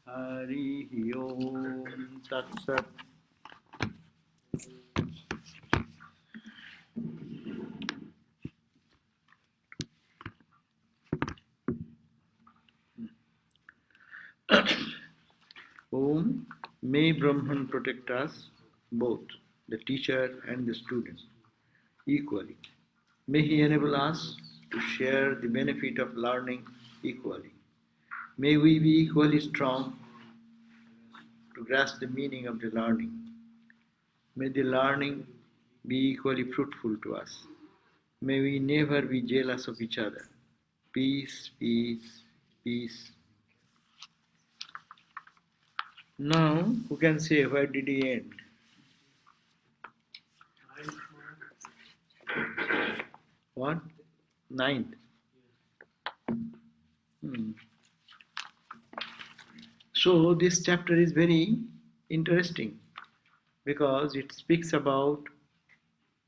Hari Om Tat Sat. Om, may Brahman protect us, both the teacher and the student, equally. May he enable us to share the benefit of learning equally. May we be equally strong to grasp the meaning of the learning. May the learning be equally fruitful to us. May we never be jealous of each other. Peace, peace, peace. Now, who can say where did he end? What? Ninth. So this chapter is very interesting because it speaks about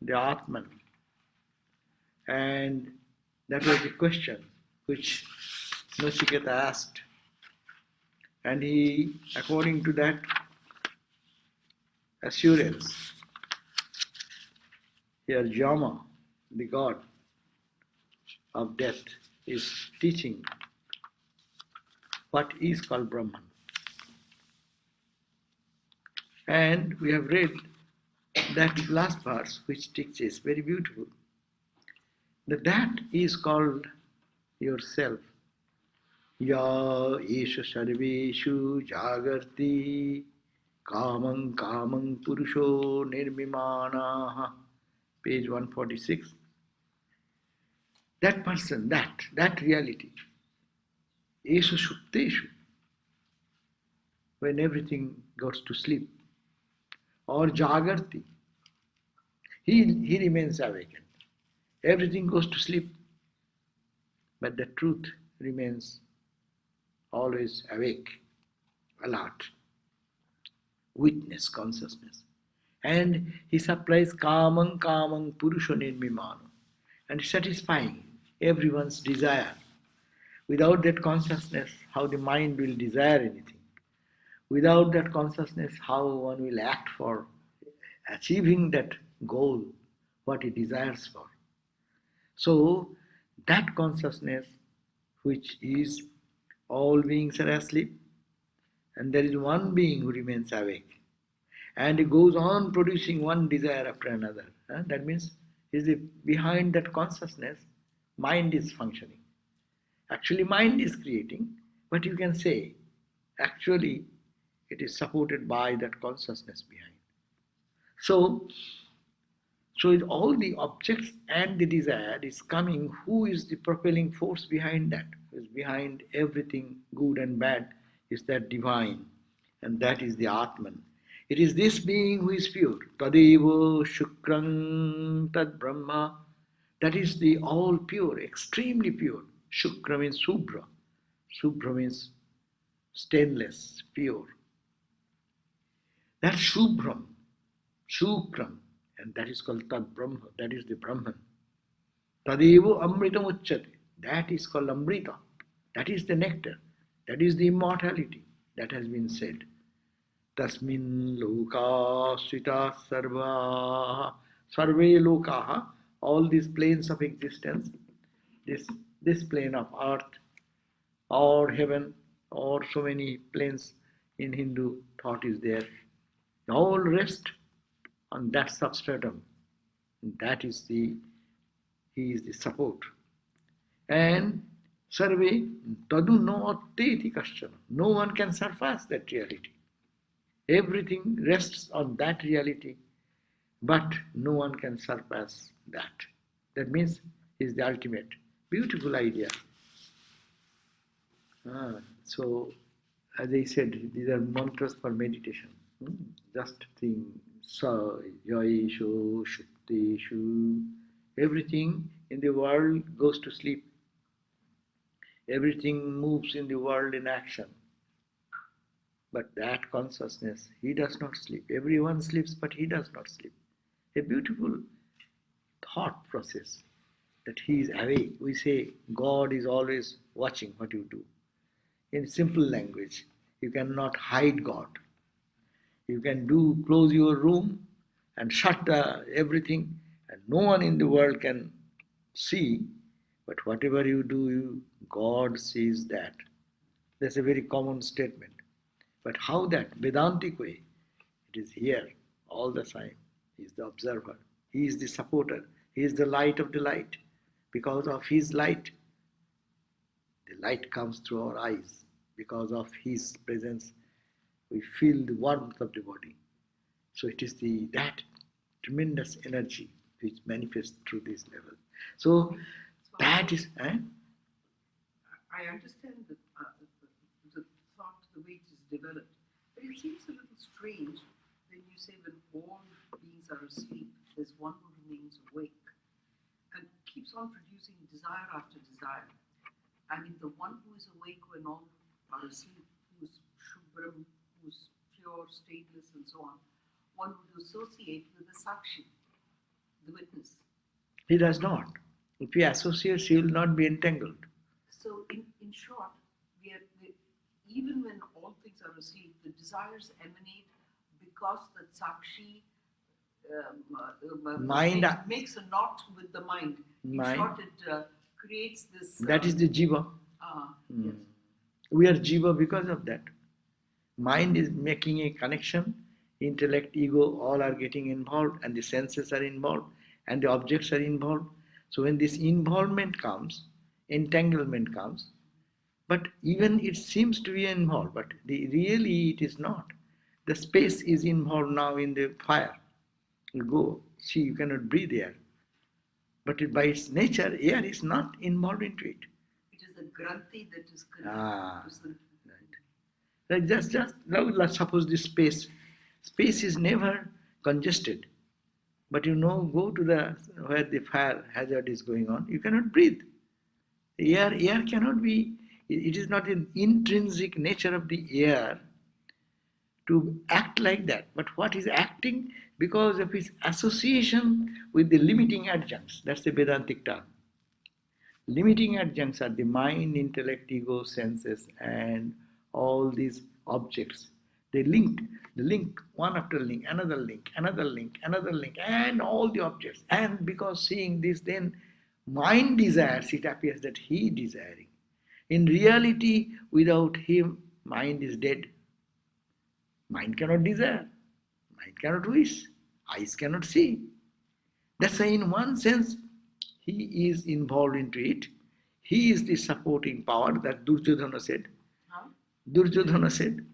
the Atman, and that was the question which Nachiket asked, and he, according to that assurance, here Yama, the god of death, is teaching what is called Brahman. And we have read that last verse which teaches very beautiful that is called yourself. Ya esha sarveshu jagarti kamang kamang purusho nirmimana. Page 146. That person, that reality, esha sukteshu, when everything goes to sleep, or jagarti, he remains awakened. Everything goes to sleep, but the truth remains always awake, alert, witness, consciousness. And he supplies kamang kamang purusho nirmimano, and satisfying everyone's desire. Without that consciousness, how the mind will desire anything? Without that consciousness, how one will act for achieving that goal, what he desires for. So, that consciousness, which is all beings are asleep, and there is one being who remains awake, and he goes on producing one desire after another. That means behind that consciousness, mind is functioning. Actually, mind is creating, but you can say, actually, it is supported by that consciousness behind. So all the objects and the desire is coming. Who is the propelling force behind that? Who is behind everything good and bad is that divine, and that is the Atman. It is this being who is pure. Tadeva Shukram Tad Brahma. That is the all pure, extremely pure. Shukra means Subra. Subra means stainless, pure. That Shubram, Shukram, and that is called Tad Brahma, that is the Brahman. Tadevo Amritam Uchyate, that is called Amrita, that is the nectar, that is the immortality, that has been said. Tasmin loka sita sarva, sarve lokaha, all these planes of existence, this plane of earth, or heaven, or so many planes in Hindu thought is there, all rest on that substratum. That is he is the support. And sarve tadu no atteti kaschana. No one can surpass that reality. Everything rests on that reality, but no one can surpass that. That means he is the ultimate. Beautiful idea. So, as I said, these are mantras for meditation. Just think, sa, yaisho, shukteshu. Everything in the world goes to sleep. Everything moves in the world in action. But that consciousness, he does not sleep. Everyone sleeps, but he does not sleep. A beautiful thought process that he is awake. We say God is always watching what you do. In simple language, you cannot hide God. You can close your room and shut everything, and no one in the world can see. But whatever you do, God sees that. That's a very common statement. But how that? Vedantic way. It is here all the time. He is the observer. He is the supporter. He is the light of the light. Because of his light, the light comes through our eyes. Because of his presence, we feel the warmth of the body. So it is that tremendous energy which manifests through this level. So that is. I understand the thought, the way it is developed, but it seems a little strange when you say when all beings are asleep, there's one who remains awake and keeps on producing desire after desire. I mean, the one who is awake when all are asleep, who is Shubram, who is pure, stateless, and so on, one would associate with the Sakshi, the witness. He does not. If he associates, he will not be entangled. So, in short, even when all things are asleep, the desires emanate because the Sakshi Mind makes a knot with the mind. In short, it creates this. That is the jiva. Yes. We are jiva because of that. Mind is making a connection. Intellect, ego, all are getting involved, and the senses are involved, and the objects are involved. So when this involvement comes, entanglement comes, but even it seems to be involved, but really it is not. The space is involved now in the fire. You go, see, you cannot breathe air. But by its nature, air is not involved into it. It is the granthi that is connected. Right. Just now, let's suppose this space is never congested. But go to where the fire hazard is going on, you cannot breathe. Air cannot be, it is not an intrinsic nature of the air to act like that. But what is acting? Because of its association with the limiting adjuncts. That's the Vedantic term. Limiting adjuncts are the mind, intellect, ego, senses, and all these objects. They link one after link, another link, another link, another link, and all the objects. And because seeing this, then mind desires, it appears that he desiring. In reality, without him, mind is dead. Mind cannot desire, mind cannot wish, eyes cannot see. That's why in one sense, he is involved into it. He is the supporting power that Duryodhana said. Duryodhana said,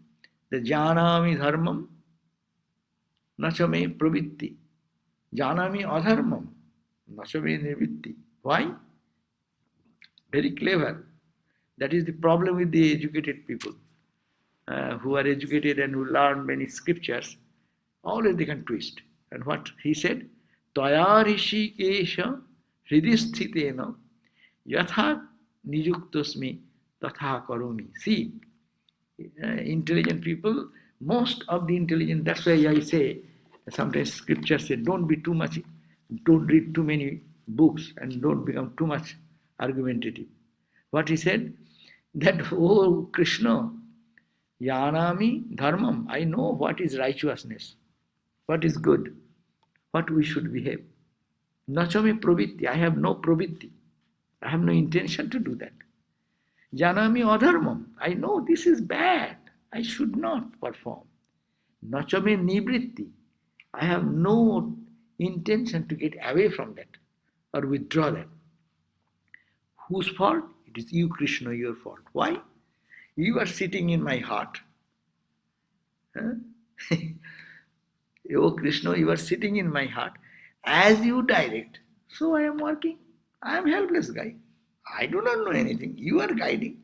the janami dharmam nachame pravitti, janami adharmam nachame nirvitti. Why? Very clever. That is the problem with the educated people who are educated and who learn many scriptures. Always they can twist. And what he said, Taya rishikesha hridisthitena yatha nijuktosmi tatha karomi. See, intelligent people, most of the intelligent, that's why I say, sometimes scripture say, don't read too many books and don't become too much argumentative. What he said, that, oh Krishna, Yanami dharmam, I know what is righteousness, what is good, what we should behave. Nachame pravitti, I have no pravitti, I have no intention to do that. Janami adharmam, I know this is bad, I should not perform. Nachame nivritti, I have no intention to get away from that or withdraw that. Whose fault? It is you, Krishna, your fault. Why? You are sitting in my heart. Huh? Oh Krishna, you are sitting in my heart. As you direct, so I am working. I am helpless guy. I do not know anything. You are guiding.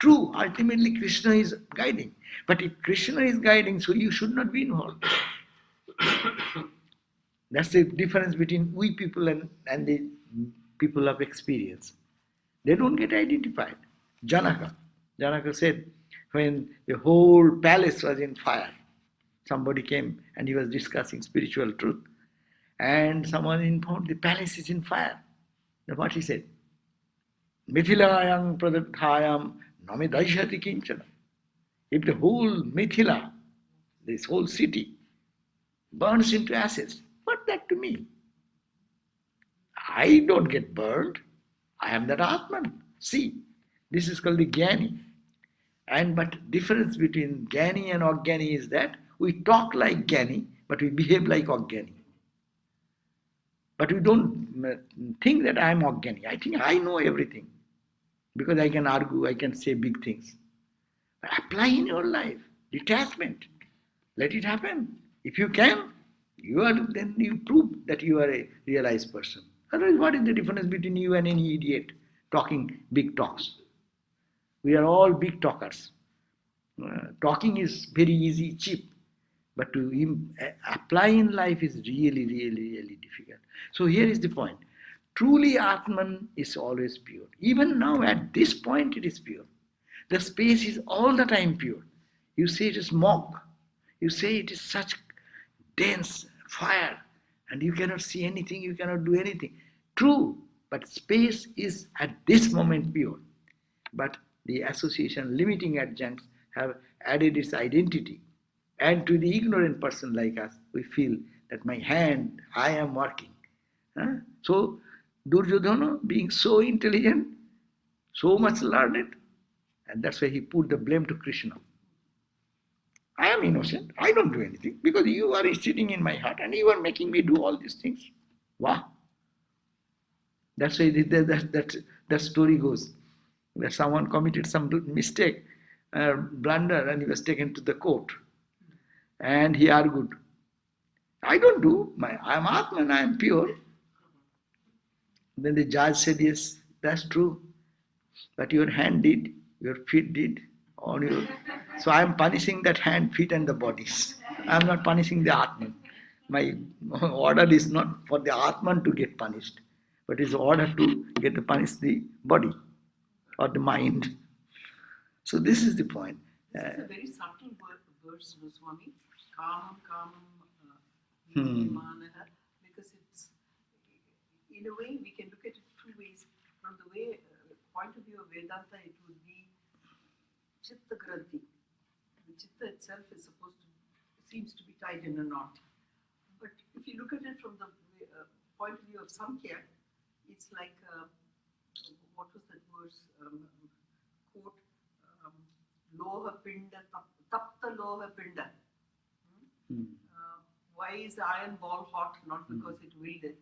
True, ultimately Krishna is guiding. But if Krishna is guiding, so you should not be involved. That's the difference between we people and the people of experience. They don't get identified. Janaka said, when the whole palace was in fire. Somebody came and he was discussing spiritual truth. And someone informed the palace is in fire. Then what he said? Mithilayang pradakthayam nami daishati kinchana. If the whole Mithila, this whole city, burns into ashes, what that to me? I don't get burned. I am that Atman. See, this is called the Jnani. And but difference between Jnani and Ajnani is that we talk like Jnani, but we behave like Ajnani. But we don't think that I am Ajnani. I think I know everything. Because I can argue, I can say big things. But apply in your life. Detachment. Let it happen. If you can, then you prove that you are a realized person. Otherwise, what is the difference between you and any idiot talking big talks? We are all big talkers. Talking is very easy, cheap. But to apply in life is really, really, really difficult. So here is the point. Truly Atman is always pure. Even now at this point it is pure. The space is all the time pure. You say it is smog. You say it is such dense fire and you cannot see anything, you cannot do anything. True, but space is at this moment pure. But the association limiting adjuncts have added its identity. And to the ignorant person like us, we feel that my hand, I am working. So, Duryodhana, being so intelligent, so much learned, and that's why he put the blame to Krishna. I am innocent, I don't do anything, because you are sitting in my heart and you are making me do all these things. Wow. That's why that story goes. That someone committed some mistake, blunder, and he was taken to the court. And he argued, I don't do, I am Atman, I am pure. Then the judge said, yes, that's true. But your hand did, your feet did, so I am punishing that hand, feet and the bodies. I am not punishing the Atman. My order is not for the Atman to get punished, but is order to get to punish the body or the mind. So this is the point. This is a very subtle verse, Swami. Kamam, because it's, in a way, we can look at it two ways. From the point of view of Vedanta, it would be Chitta Granthi. The Chitta itself seems to be tied in a knot. But if you look at it from the point of view of Samkhya, it's like, what was that verse? Quote, Loha Pinda, Tapta Loha Pinda. Why is the iron ball hot? Not because it willed it.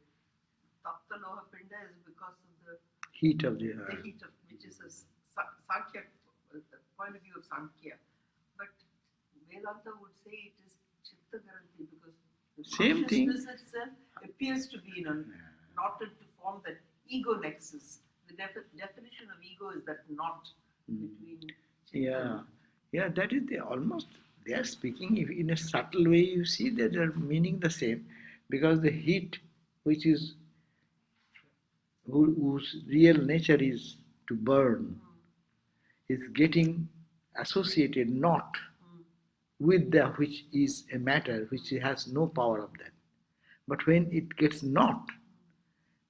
Tapta Loha Pinda is because of the heat of the heat of, which is a Sankhya, point of view of Sankhya. But Vedanta would say it is Chitta Granthi because the same consciousness thing itself appears to be in a knotted to form that ego nexus. The definition of ego is that knot between Chitta. Yeah, that is almost, they are speaking in a subtle way, you see that they are meaning the same, because the heat, which is, whose real nature is to burn, is getting associated not with that which is a matter, which has no power of that. But when it gets not,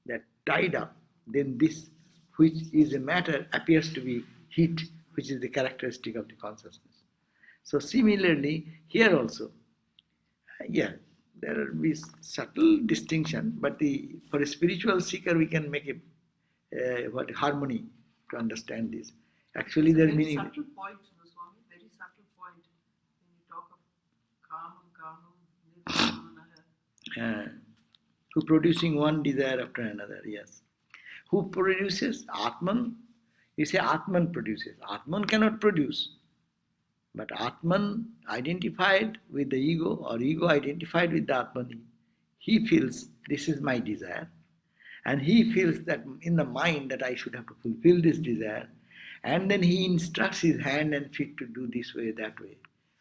that tied up, then this which is a matter appears to be heat, which is the characteristic of the consciousness. So similarly, here also, there will be subtle distinction, but for a spiritual seeker, we can make a harmony to understand this. Actually, there very meaning. Subtle point, Swami, very subtle point when you talk of kamam, Who producing one desire after another, yes. Who produces? Atman. You say Atman produces. Atman cannot produce. But Atman identified with the ego or ego identified with the Atman, he feels this is my desire. And he feels that in the mind that I should have to fulfill this desire. And then he instructs his hand and feet to do this way, that way,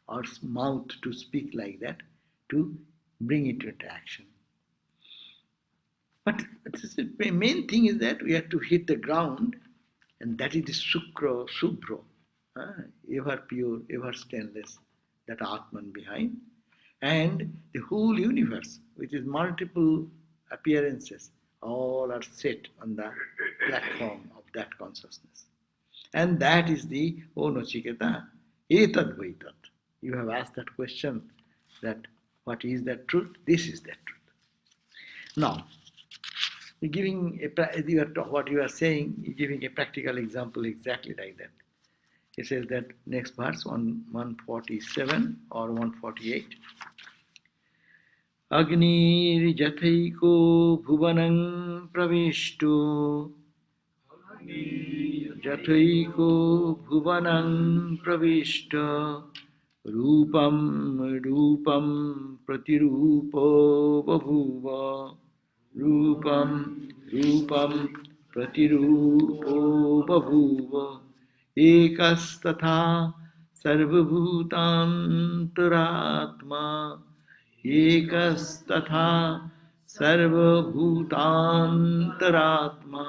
or mouth to speak like that, to bring it into action. But the main thing is that we have to hit the ground, and that is the subhro. ever pure, ever stainless, that Atman behind. And the whole universe, which is multiple appearances, all are set on the platform of that consciousness. And that is the, oh Nachiketa, etad vaitat. You have asked that question, that what is that truth? This is that truth. Now, giving what you are saying, you're giving a practical example exactly like that. He says that next verse, 147 or 148. Agnirijathaiko bhuvanam pravishto. Jathaiko bhuvanam pravishto. Rupam pratirupo babhuva. Rupam pratirupo babhuva. Ekastatha sarvabhutantaratma. Ekastatha sarvabhutantaratma.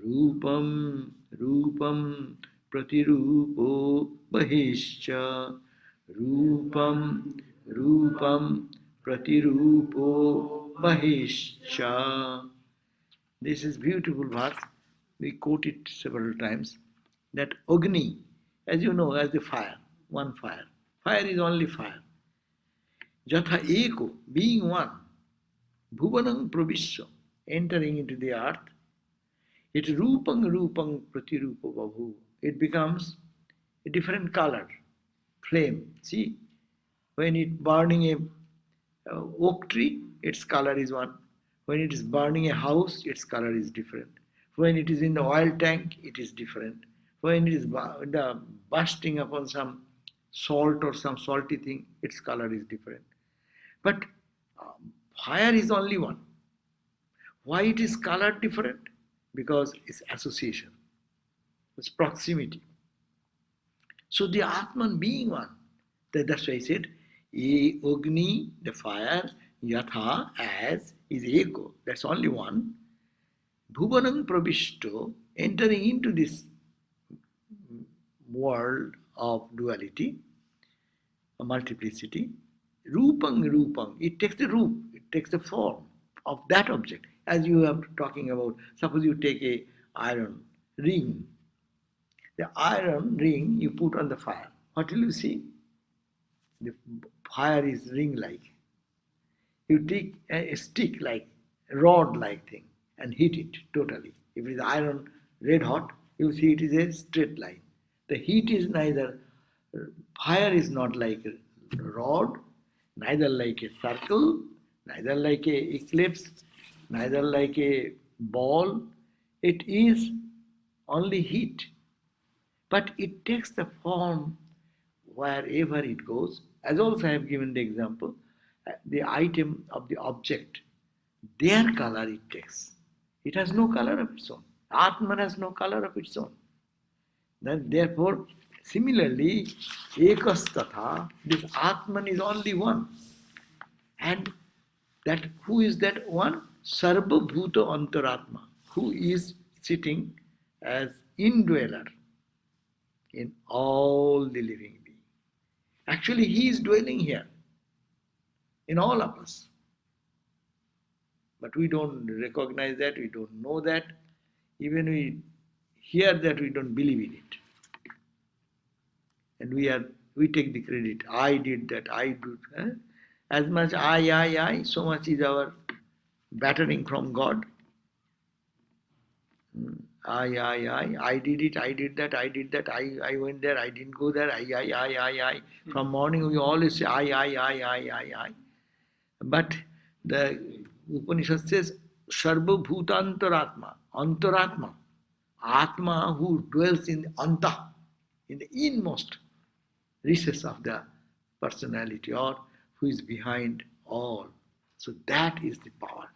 Rupam pratirupo bahischa. Rupam pratirupo bahischa. This is beautiful verse. We quote it several times. That Agni, as you know, as the fire, one fire. Fire is only fire. Jatha eko, being one. Bhuvanam pravisya, entering into the earth. It rupang pratirupa babhu. It becomes a different color, flame. See, when it burning a oak tree, its color is one. When it is burning a house, its color is different. When it is in the oil tank, it is different. When it is bursting upon some salt or some salty thing, its color is different. But fire is only one. Why it is color different? Because it's association, it's proximity. So the Atman being one, that's why I said, E Agni, the fire, Yatha, as, is Eko, that's only one. Bhuvanam Pravishto, entering into this world of duality, multiplicity. Rupang, it takes the roop, it takes the form of that object. As you are talking about, suppose you take a iron ring. The iron ring you put on the fire. What will you see? The fire is ring-like. You take a stick-like, rod-like thing and heat it totally. If it is iron red hot, you see it is a straight line. The heat is neither, fire is not like a rod, neither like a circle, neither like a eclipse, neither like a ball. It is only heat. But it takes the form wherever it goes. As also I have given the example, the item of the object, their color it takes. It has no color of its own. Atman has no color of its own. Then therefore, similarly, ekastatha, this Atman is only one. And that who is that one? Sarva bhuta antaratma, who is sitting as indweller in all the living being. Actually, he is dwelling here in all of us. But we don't recognize that, we don't know that. Even we hear that, we don't believe in it. And we take the credit. I did that, I do. As much I, so much is our battering from God. I did it, I did that, I went there, I didn't go there, I. From morning we always say I. But the Upanishad says, Sarva Bhutantaratma, Antaratma, Atma who dwells in the Anta, in the inmost recess of the personality, or who is behind all. So that is the power,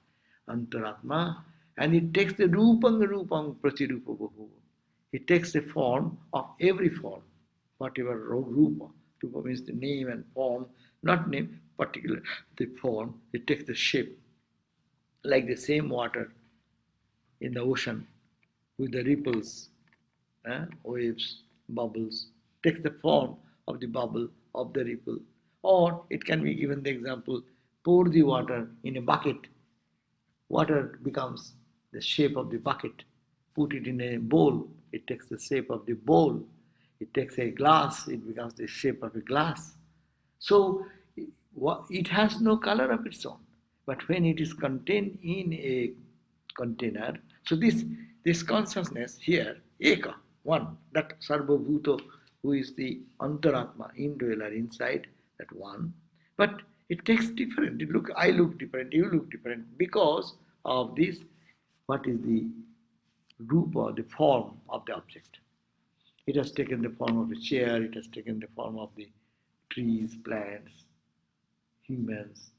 Antaratma. And it takes the rupang pratirupa bhuva. It takes the form of every form, whatever rupa. Rupa means the name and form, not name, particular the form. It takes the shape, like the same water in the ocean with the ripples, waves, bubbles. takes the form of the bubble, of the ripple. Or it can be given the example, pour the water in a bucket, water becomes the shape of the bucket. Put it in a bowl, it takes the shape of the bowl. It takes a glass, it becomes the shape of a glass. So it has no color of its own. But when it is contained in a container, so this consciousness here, Eka, one, that Sarvabhuto, who is the Antaratma, indweller inside, that one. But it takes different. I look different, you look different because of this, what is the rupa, the form of the object. It has taken the form of a chair, it has taken the form of the trees, plants, humans.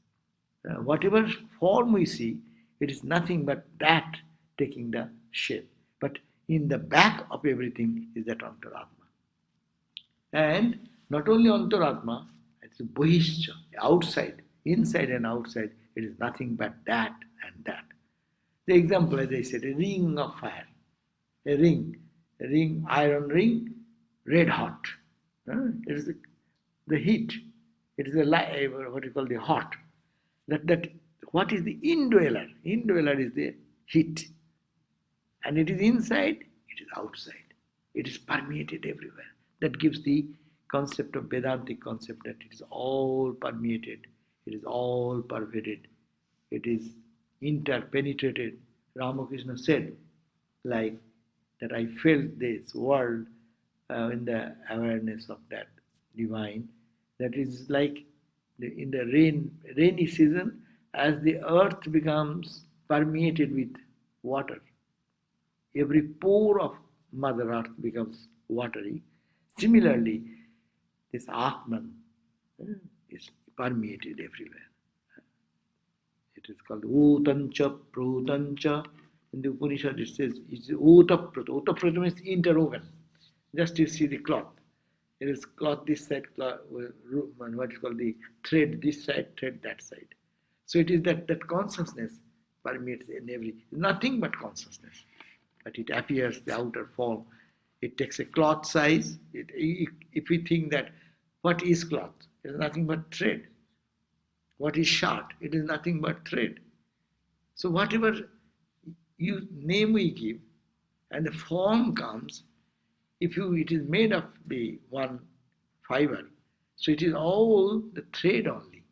Whatever form we see, it is nothing but that taking the shape. But in the back of everything is that Antaratma. And not only Antaratma, it's Bohishcha, outside, inside and outside, it is nothing but that and that. The example, as I said, a ring of fire, a ring, iron ring, red hot. It is the heat. It is the what you call the hot. That what is the indweller? Indweller is the heat, and it is inside. It is outside. It is permeated everywhere. That gives the concept of Vedantic concept that it is all permeated. It is all pervaded. It is interpenetrated. Ramakrishna said, like that I felt this world in the awareness of that divine. That is like in the rainy season, as the earth becomes permeated with water. Every pore of Mother Earth becomes watery. Similarly, this Atman is permeated everywhere. It is called Utancha Prutancha. In the Upanishad it says it's Utaprata. Utaprata means interwoven. Just you see the cloth. There is cloth this side, cloth, what is called the thread this side, thread that side. So it is that consciousness permeates in every, nothing but consciousness. But it appears the outer form. It takes a cloth size. If we think that what is cloth? It is nothing but thread. What is shard? It is nothing but thread. So whatever name we give, and the form comes, it is made of the one fiber, so it is all the thread only.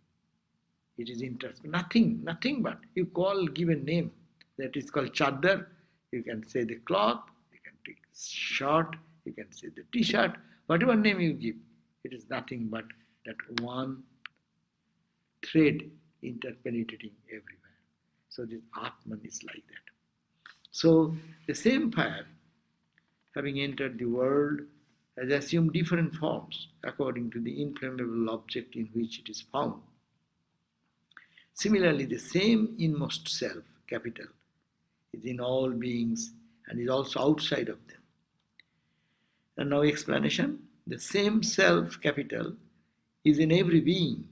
It is interesting. Nothing but you give a name that is called chadar. You can say the cloth, you can take shirt, you can say the t-shirt, whatever name you give, it is nothing but that one thread interpenetrating everywhere. So this Atman is like that. So the same fire, having entered the world, has assumed different forms according to the inflammable object in which it is found. Similarly, the same inmost self, capital, is in all beings and is also outside of them. And now explanation. The same self, capital, is in every being,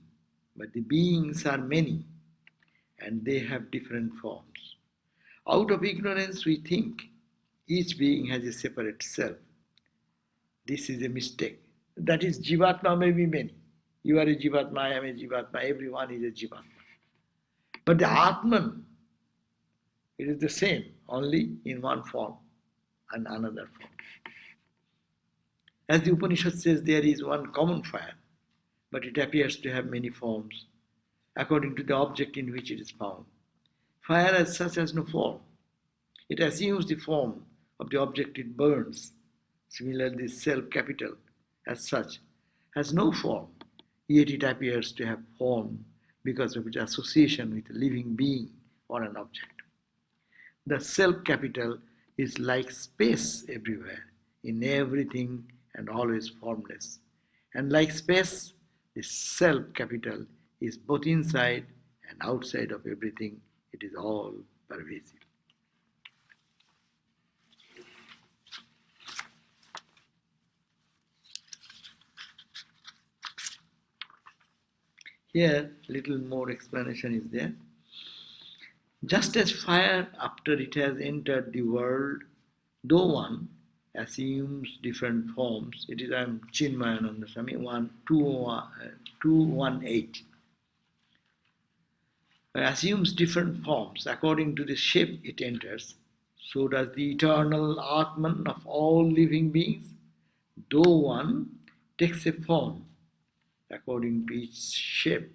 but the beings are many and they have different forms. Out of ignorance we think each being has a separate self. This is a mistake. That is, Jivatma may be many. You are a Jivatma, I am a Jivatma, everyone is a Jivatma. But the Atman, it is the same, only in one form and another form. As the Upanishad says, there is one common fire, but it appears to have many forms, according to the object in which it is found. Fire as such has no form. It assumes the form of the object it burns. Similarly, self-capital, as such, has no form, yet it appears to have form because of its association with a living being or an object. The self-capital is like space everywhere, in everything and always formless. And like space, the self-capital is both inside and outside of everything. It is all pervasive. Here, little more explanation is there. Just as fire, after it has entered the world, though one, assumes different forms. It is Chinmayananda Swami 218. Assumes different forms according to the shape it enters. So does the eternal Atman of all living beings, though one takes a form according to each shape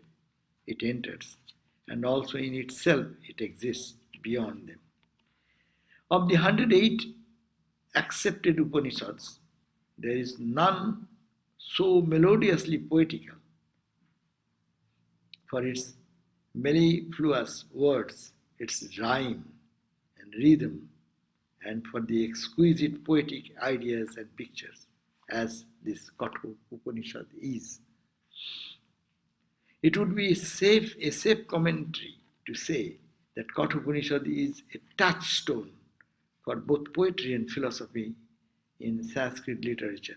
it enters, and also in itself it exists beyond them. Of the 108 accepted Upanishads, there is none so melodiously poetical for its mellifluous words, its rhyme and rhythm, and for the exquisite poetic ideas and pictures, as this Kathopanishad is. It would be a safe commentary to say that Kathopanishad is a touchstone for both poetry and philosophy in Sanskrit literature.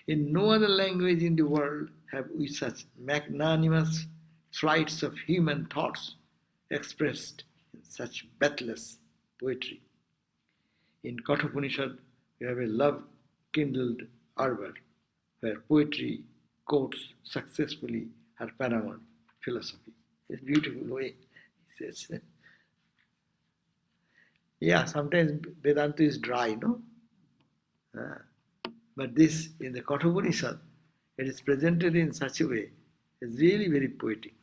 In no other language in the world have we such magnanimous flights of human thoughts expressed in such breathless poetry. In Kathopanishad, we have a love-kindled arbor where poetry quotes successfully her paramount philosophy. It's a beautiful way, he says. Yeah, sometimes Vedanta is dry, no? But this, in the Kathopanishad, it is presented in such a way, it's really very poetic.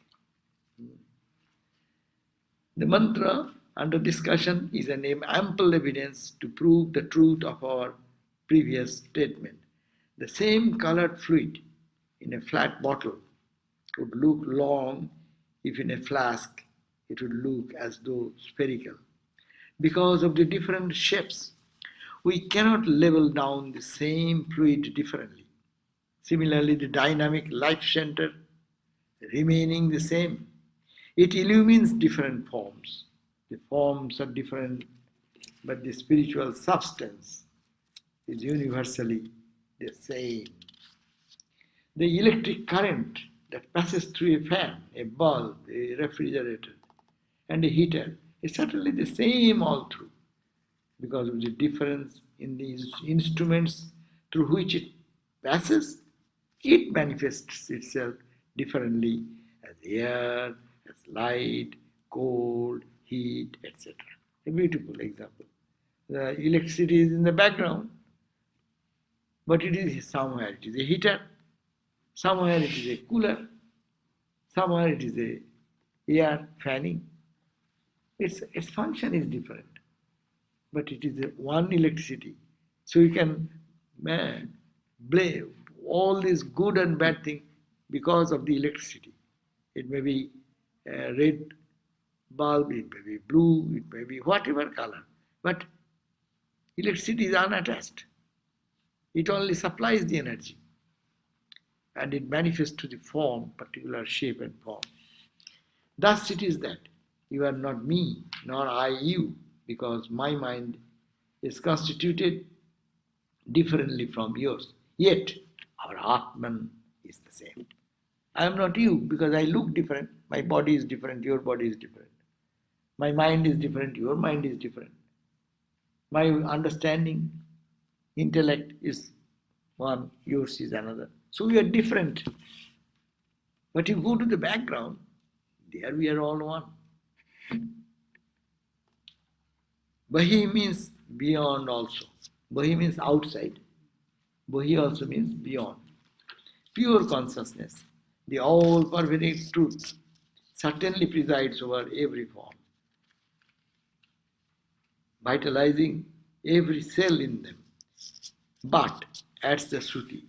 The mantra under discussion is an ample evidence to prove the truth of our previous statement. The same colored fluid in a flat bottle would look long if in a flask it would look as though spherical. Because of the different shapes, we cannot level down the same fluid differently. Similarly, the dynamic life center remaining the same, it illumines different forms. The forms are different, but the spiritual substance is universally the same. The electric current that passes through a fan, a bulb, a refrigerator, and a heater is certainly the same all through, because of the difference in these instruments through which it passes. It manifests itself differently as air, as light, cold, heat, etc. A beautiful example. The electricity is in the background, but it is somewhere it is a heater, somewhere it is a cooler, somewhere it is a air fanning. Its function is different, but it is one electricity. So you can blame all these good and bad things because of the electricity. It may be a red bulb, it may be blue, it may be whatever color, but electricity is unattached. It only supplies the energy, and it manifests to the form, particular shape and form. Thus it is that you are not me, nor I you, because my mind is constituted differently from yours. Yet our Atman is the same. I am not you because I look different. My body is different, your body is different. My mind is different, your mind is different. My understanding, intellect is one, yours is another. So we are different. But you go to the background, there we are all one. Bahi means beyond also. Bahi means outside. Bahi also means beyond. Pure consciousness, the all-pervading truth, certainly presides over every form, vitalizing every cell in them. But, adds the Shruti,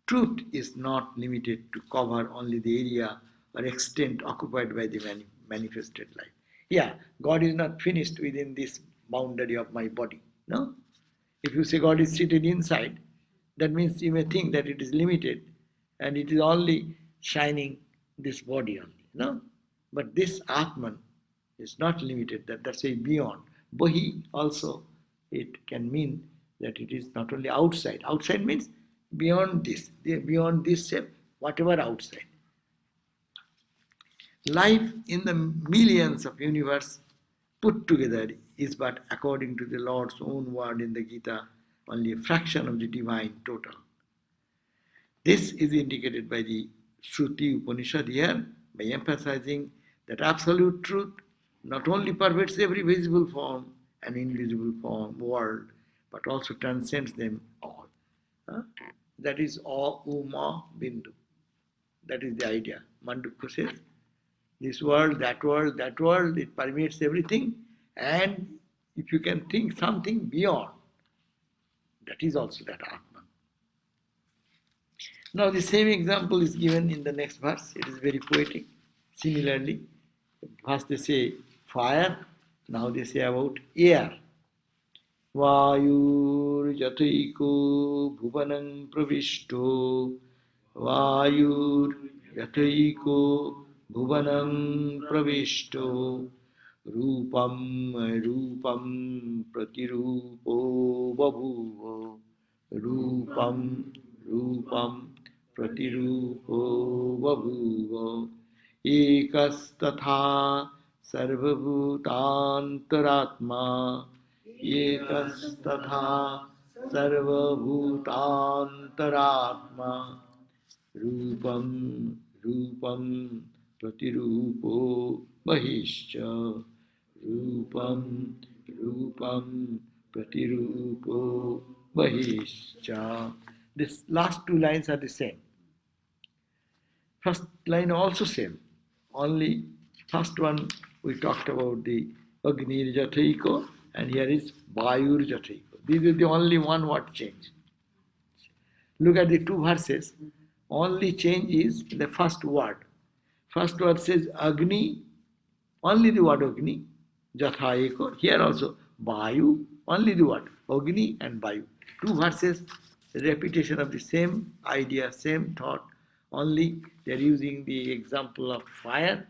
truth is not limited to cover only the area or extent occupied by the manifested life. Yeah, God is not finished within this boundary of my body. No? If you say God is seated inside, that means you may think that it is limited and it is only shining this body only. No? But this Atman is not limited, that's a beyond. Bahi also, it can mean that it is not only outside. Outside means beyond this shape, whatever outside. Life in the millions of universe put together is but, according to the Lord's own word in the Gita, only a fraction of the divine total. This is indicated by the Shruti Upanishad here, by emphasizing that absolute truth not only pervades every visible form and invisible form world, but also transcends them all. Huh? That is O Uma Bindu. That is the idea. Mandukya says, this world, that world, that world, it permeates everything, and if you can think something beyond, that is also that Atman. Now the same example is given in the next verse. It is very poetic. Similarly, first they say fire, now they say about air. Vayurjataiko bhuvanam pravishto Vayurjataiko bhuvanam pravishto Rupam rupam pratirupo babhuva Rupam rupam pratirupo babhuva Ekastatha sarvabhutantaratma Ekastatha sarvabhutantaratma Rupam rupam pratirupo mahischa Rupam rupam pratirupo mahischa. This last two lines are the same. First line also same. Only first one we talked about the Agni Jataiko, and here is Vayur Jataiko. This is the only one word change. Look at the two verses. Only change is the first word. First word says Agni, only the word Agni, Jathaiko. Here also Vayu, only the word Agni and Vayu. Two verses, repetition of the same idea, same thought, only they are using the example of fire,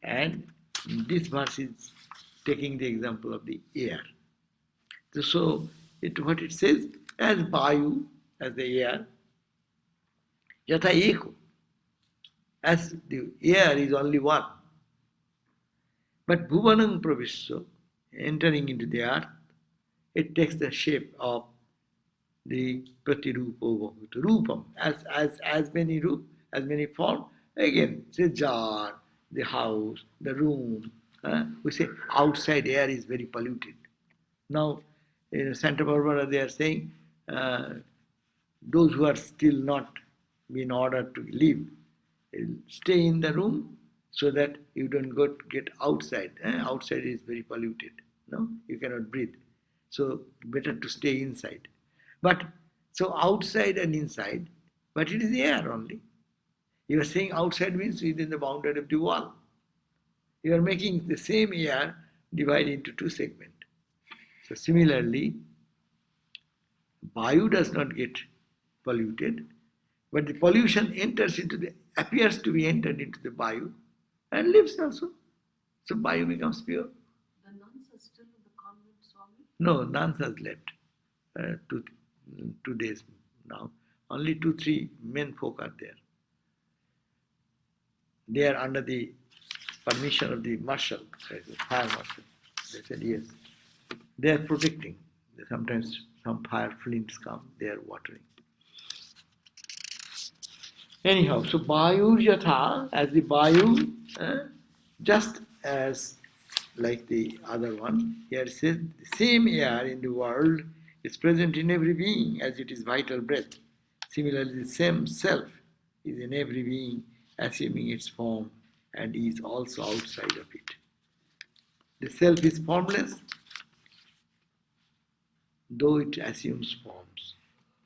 and this verse is taking the example of the air. So what it says, as Vayu, as the air, Yatha Eko, as the air is only one. But Bhuvanam Pravisya, entering into the earth, it takes the shape of the Pratirupo Rupam, as many roop, as many form. Again, say jar, the house, the room. We say outside air is very polluted. Now, in Santa Barbara, they are saying those who are still not been ordered to leave, stay in the room so that you don't get outside. Outside is very polluted. No, you cannot breathe. So better to stay inside. But so outside and inside, but it is the air only. You are saying outside means within the boundary of the wall. You are making the same air divided into two segments. So similarly, Vayu does not get polluted, but the pollution appears to be entered into the Vayu and lives also. So Vayu becomes pure. The nuns are still in the convent, Swami? No, nuns has left. 2 days now. Only 2-3 men folk are there. They are under the permission of the marshal, fire marshal. They said yes. They are protecting. Sometimes some fire flames come, they are watering. Anyhow, so Vayu Yatha, as the Vayu, just as like the other one, here it says the same air in the world is present in every being as it is vital breath. Similarly, the same self is in every being, assuming its form, and is also outside of it. The self is formless, though it assumes forms.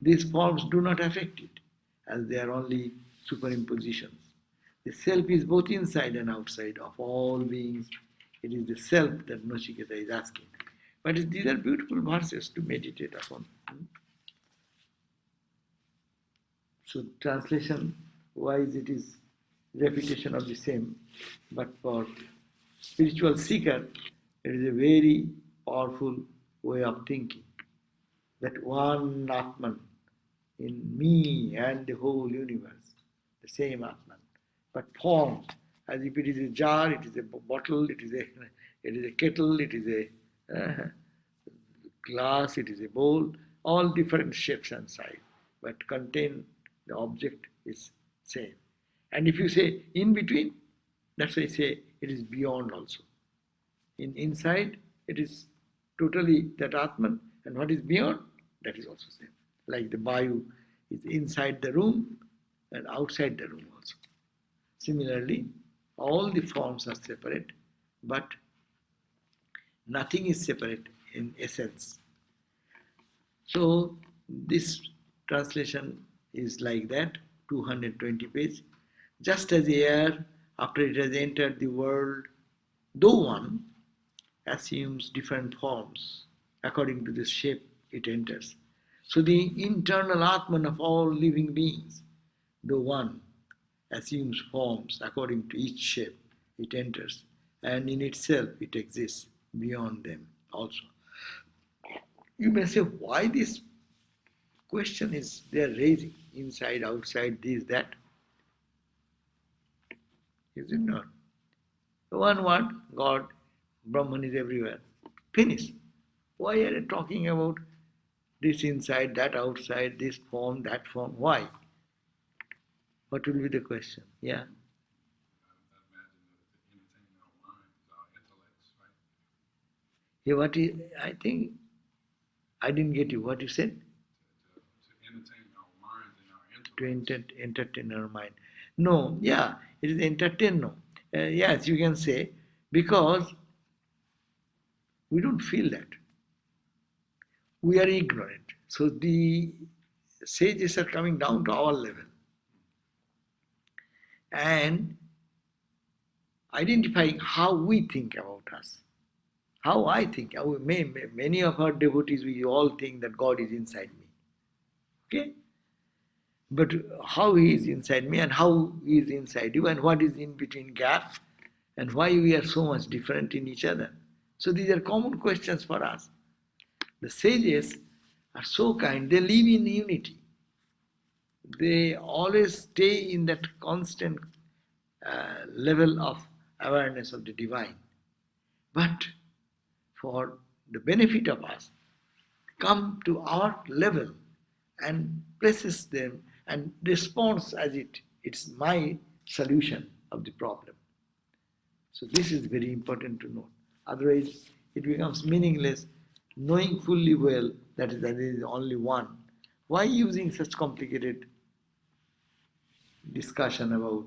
These forms do not affect it, as they are only superimpositions. The self is both inside and outside of all beings. It is the self that Nachiketa is asking. But these are beautiful verses to meditate upon. So translation wise it is repetition of the same, but for spiritual seeker it is a very powerful way of thinking. That one Atman in me and the whole universe, the same Atman, but formed as if it is a jar, it is a bottle, it is a kettle, it is a glass, it is a bowl, all different shapes and size, but contain the object is same. And if you say in between, that's why I say it is beyond also. In inside, it is totally that Atman, and what is beyond, that is also same. Like the Vayu is inside the room and outside the room also. Similarly, all the forms are separate, but nothing is separate in essence. So this translation is like that, 220 page. Just as air, after it has entered the world, though one, assumes different forms according to the shape it enters. So the internal Atman of all living beings, though one, assumes forms according to each shape it enters, and in itself it exists beyond them also. You may say, why this question is they are raising? Inside, outside, this, that. Is it not? One word, God, Brahman is everywhere. Finish. Why are you talking about this inside, that outside, this form, that form? Why? What will be the question? Yeah. Yeah, what is, I think, I didn't get you. What you said? To entertain our mind. No, yeah, it is entertain, no. Yes, you can say, because we don't feel that. We are ignorant. So the sages are coming down to our level and identifying how we think about us. How I think. Many of our devotees, we all think that God is inside me. Okay? But how He is inside me and how He is inside you and what is in between gap and why we are so much different in each other. So these are common questions for us. The sages are so kind, they live in unity. They always stay in that constant level of awareness of the divine. But for the benefit of us, come to our level and places them and responds as it's my solution of the problem. So this is very important to know. Otherwise, it becomes meaningless, knowing fully well that there is only one. Why using such complicated discussion about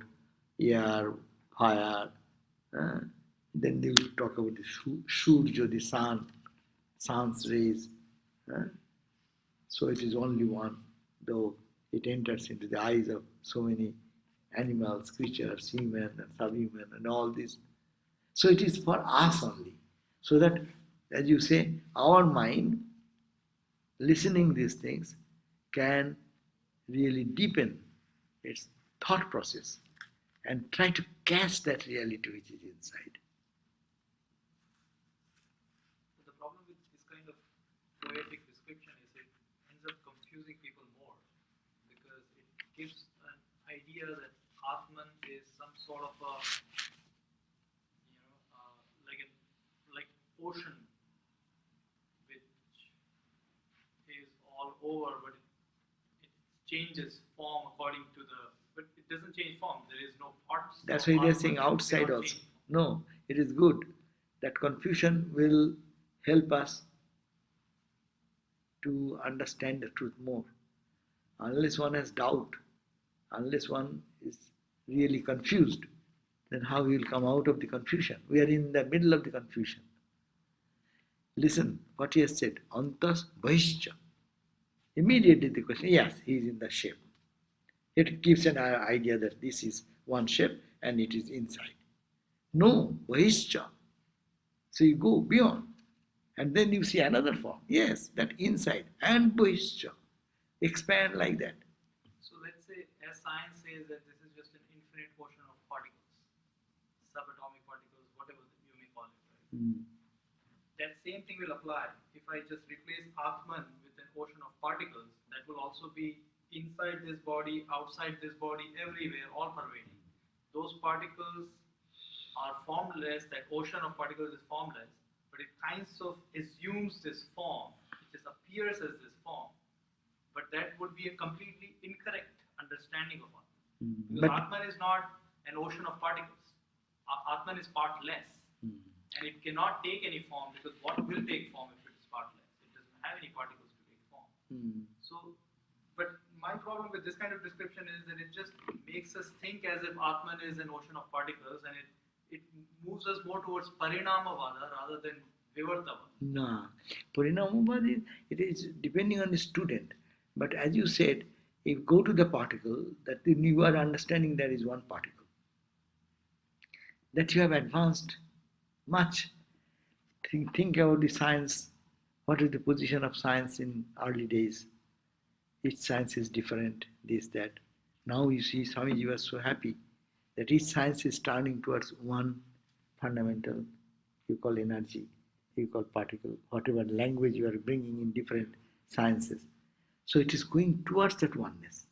air, fire? uh, then they will talk about the Surya, the sun, sun's rays. uh, So it is only one, though it enters into the eyes of so many animals, creatures, human and subhuman and all this. So it is for us only. So that, as you say, our mind, listening these things, can really deepen its thought process and try to catch that reality which is inside. The problem with this kind of poetic description is it ends up confusing people more because it gives an idea that Atman is some sort of a, like ocean which is all over, but it changes form according to the. But it doesn't change form. There is no parts. That's No why they're Atman saying that outside cannot also. change. No, it is good. That confusion will help us to understand the truth more. Unless one has doubt, unless one is really confused, then how he will come out of the confusion? We are in the middle of the confusion. Listen what he has said. Antas Bahishcha. Immediately the question, yes, he is in the shape. It gives an idea that this is one shape and it is inside. No, Bahishcha. So you go beyond. And then you see another form. Yes, that inside and Bahishcha. Expand like that. So let's say, as science says that this is just an infinite ocean of particles, subatomic particles, whatever you may call it, right? That same thing will apply. If I just replace Atman with an ocean of particles, that will also be inside this body, outside this body, everywhere, all pervading. Those particles are formless, that ocean of particles is formless, but it kinds of assumes this form, which is appears as this form, but that would be a completely incorrect understanding of Atman. Because Atman is not an ocean of particles. Atman is partless. And it cannot take any form, because what will take form if it is partless? It doesn't have any particles to take form. So, but my problem with this kind of description is that it just makes us think as if Atman is an ocean of particles, and it moves us more towards Parinamavada rather than Vivartavada. No, Parinamavada it is depending on the student. But as you said, if you go to the particle, that you are understanding there is one particle. That you have advanced much. Think about the science. What is the position of science in early days? Each science is different, this, that. Now you see Swamiji was so happy that each science is turning towards one fundamental, you call energy, you call particle, whatever language you are bringing in different sciences. So it is going towards that oneness.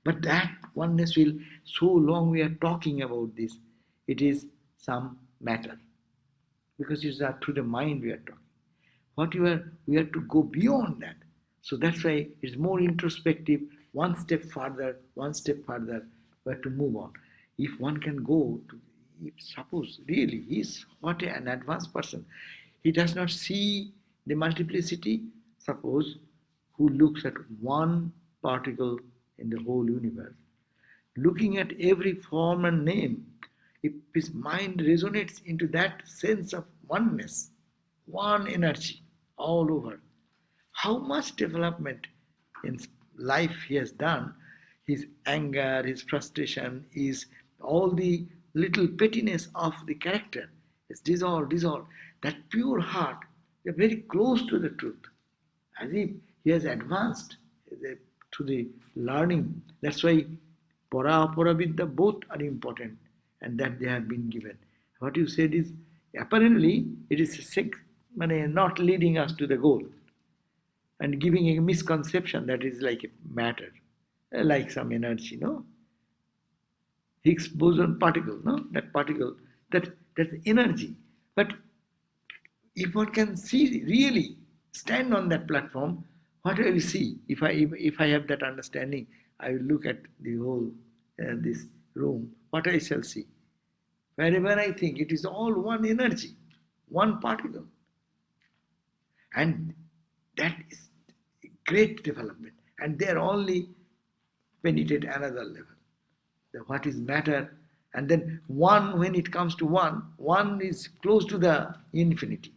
But that oneness will, so long we are talking about this, it is some matter. Because it's through the mind we are talking. We have to go beyond that. So that's why it's more introspective, one step further, we have to move on. If one can go to, if suppose really he's what an advanced person, he does not see the multiplicity, suppose, who looks at one particle in the whole universe, looking at every form and name, if his mind resonates into that sense of oneness, one energy all over, how much development in life he has done, his anger, his frustration, his all the little pettiness of the character is dissolved. That pure heart, they are very close to the truth, as if he has advanced to the learning. That's why para, apara, both are important, and that they have been given. What you said is, apparently, it is not leading us to the goal and giving a misconception that is like a matter, like some energy, no? Higgs boson particle, no? That particle, that's energy. But if one can see, really stand on that platform, what I will see, if I have that understanding, I will look at the whole this room, what I shall see. Wherever I think, it is all one energy, one particle. And that is great development. And they are only penetrate another level. What is matter? And then one, when it comes to one is close to the infinity.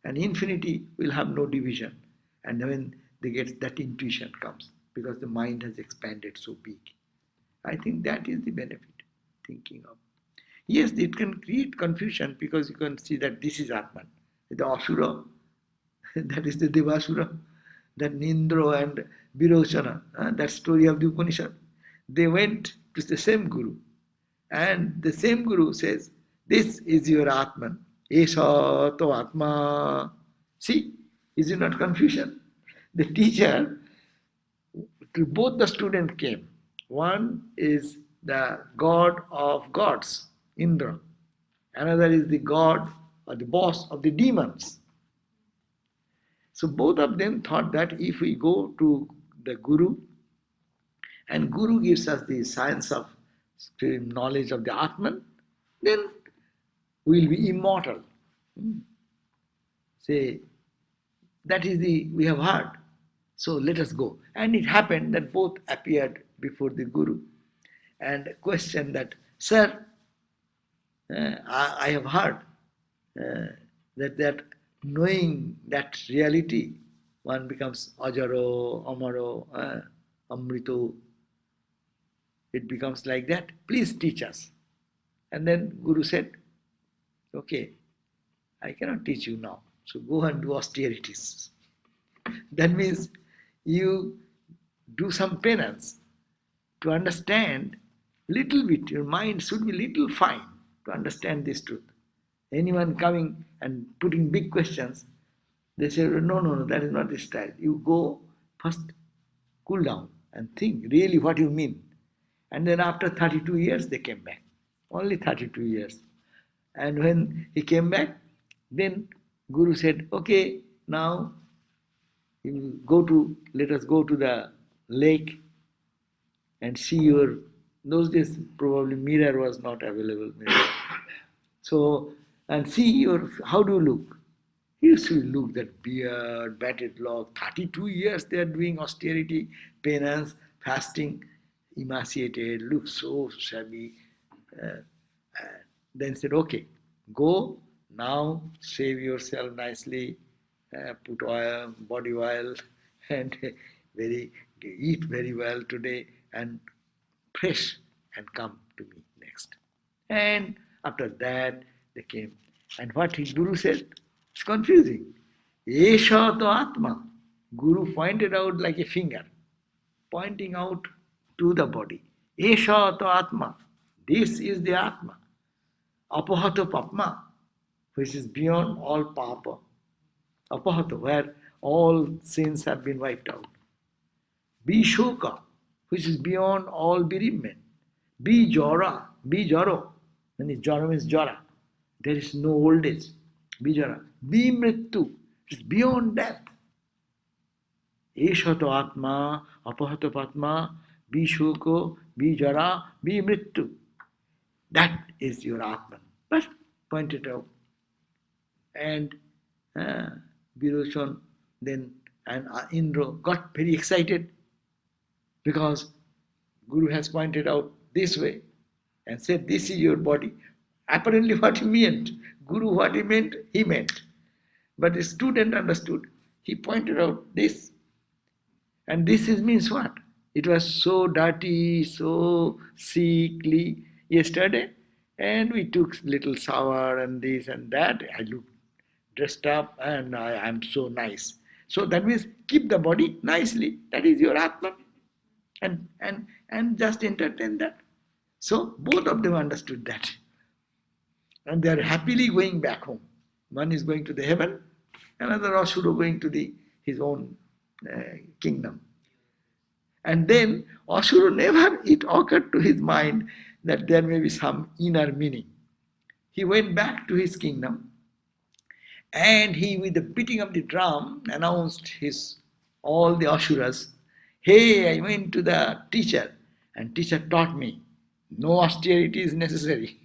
And infinity will have no division. And when they get that intuition comes, because the mind has expanded so big. I think that is the benefit, thinking of. Yes, it can create confusion because you can see that this is Atman. The Asura, that is the Devasura, that Nindra and Virochana, that story of the Upanishad. They went to the same Guru, and the same Guru says, this is your Atman. Esha to Atma. See, is it not confusion? The teacher, to both the student came. One is the god of gods, Indra. Another is the god or the boss of the demons. So both of them thought that if we go to the Guru, and Guru gives us the science of knowledge of the Atman, then we will be immortal. Say, that is we have heard. So let us go. And it happened that both appeared before the Guru and questioned that, sir, I have heard that knowing that reality, one becomes ajaro, amaro, amrito. It becomes like that. Please teach us. And then Guru said, okay, I cannot teach you now. So go and do austerities. That means you do some penance to understand little bit. Your mind should be little fine to understand this truth. Anyone coming and putting big questions, they say, no, that is not the style. You go first, cool down and think really what you mean. And then after 32 years, they came back. Only 32 years. And when he came back, then Guru said, okay, now Let us go to the lake and see your, those days probably mirror was not available. Mirror. So, and see your, how do you look? You should look that beard, batted lock, 32 years they are doing austerity, penance, fasting, emaciated, look so shabby. Then said, okay, go now, shave yourself nicely, put oil, body oil, and very eat very well today, and fresh, and come to me next. And after that, they came. And what his Guru said, it's confusing. Esha to Atma. Guru pointed out like a finger, pointing out to the body. Esha to Atma. This is the Atma. Apahato Papma, which is beyond all papa. Apahato, where all sins have been wiped out. Bishoka, which is beyond all bereavement. Bijaro, means jara means jara. There is no old age. Bijara. Bimrittu, it's beyond death. Eshato atma, apahato patma, bishoko, bijara, bimrittu. That is your Atman. But pointed out. And Virochon then and Indra got very excited because Guru has pointed out this way and said, this is your body. Apparently what he meant, Guru what he meant. But the student understood. He pointed out this. And this is means what? It was so dirty, so sickly yesterday. And we took little shower and this and that. I looked dressed up and I am so nice. So that means keep the body nicely. That is your Atman. And just entertain that. So both of them understood that. And they are happily going back home. One is going to the heaven, another Asura going to his own kingdom. And then Asura never it occurred to his mind that there may be some inner meaning. He went back to his kingdom and he, with the beating of the drum, announced all the Asuras, hey, I went to the teacher and teacher taught me no austerity is necessary.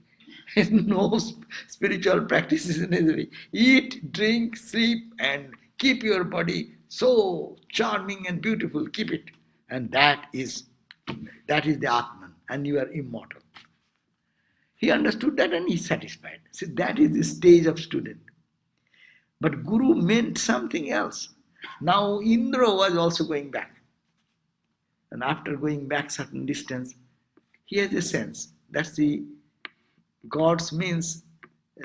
No spiritual practice is necessary. Eat, drink, sleep, and keep your body so charming and beautiful. Keep it. And that is the Atman, and you are immortal. He understood that and he is satisfied. See, that is the stage of student. But Guru meant something else. Now Indra was also going back. And after going back certain distance, he has a sense. That's the gods means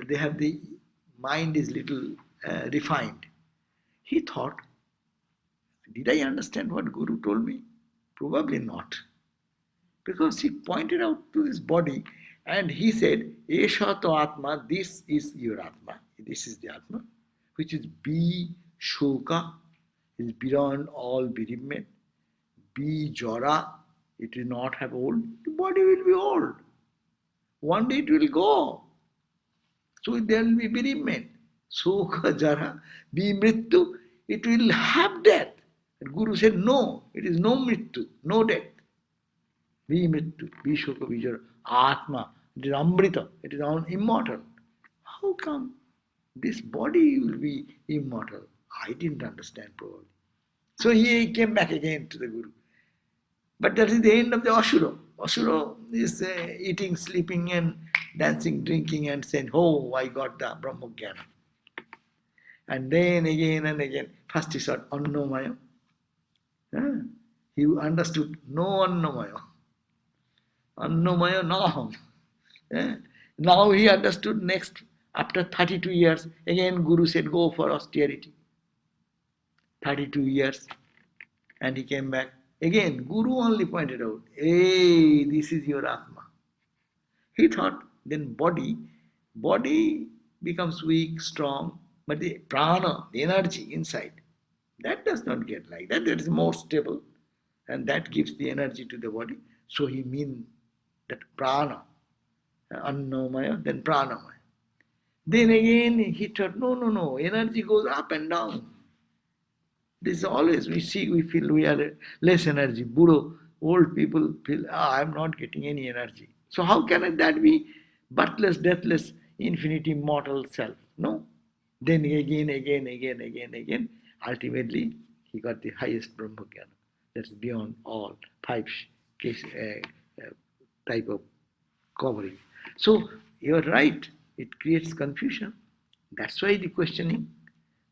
they have the mind is little refined. He thought, did I understand what Guru told me? Probably not. Because he pointed out to his body and he said, Esha to Atma, this is your Atma. This is the Atma, which is Be Shoka, is beyond all bereavement. Be Jara, it will not have old. The body will be old. One day it will go. So there will be bereavement. Sukha Jara, Be Mrittu, it will have death. And Guru said, no, it is no Mrittu, no death. Be Mrittu, Be Shoka, Be Jara, Atma, it is Amrita, it is immortal. How come this body will be immortal? I didn't understand probably. So he came back again to the Guru. But that is the end of the Asura. Asura is eating, sleeping and dancing, drinking and saying, oh, I got the Brahmajnana. And then again and again, first he said, Annamaya. He understood, no Annamaya. Annamaya Naham. Now he understood next, after 32 years, again Guru said, go for austerity. 32 years. And he came back. Again, Guru only pointed out, hey, this is your Atma. He thought, then body becomes weak, strong, but the prana, the energy inside, that does not get like that. That is more stable, and that gives the energy to the body. So he means that prana, annamaya, then pranamaya. Then again he thought, no, energy goes up and down. This is always, we feel we are less energy. Buro, old people feel, I'm not getting any energy. So how can that be birthless, deathless, infinite, immortal self? No. Then again, ultimately he got the highest Brahma Jnana. That's beyond all five type of covering. So you're right, it creates confusion. That's why the questioning.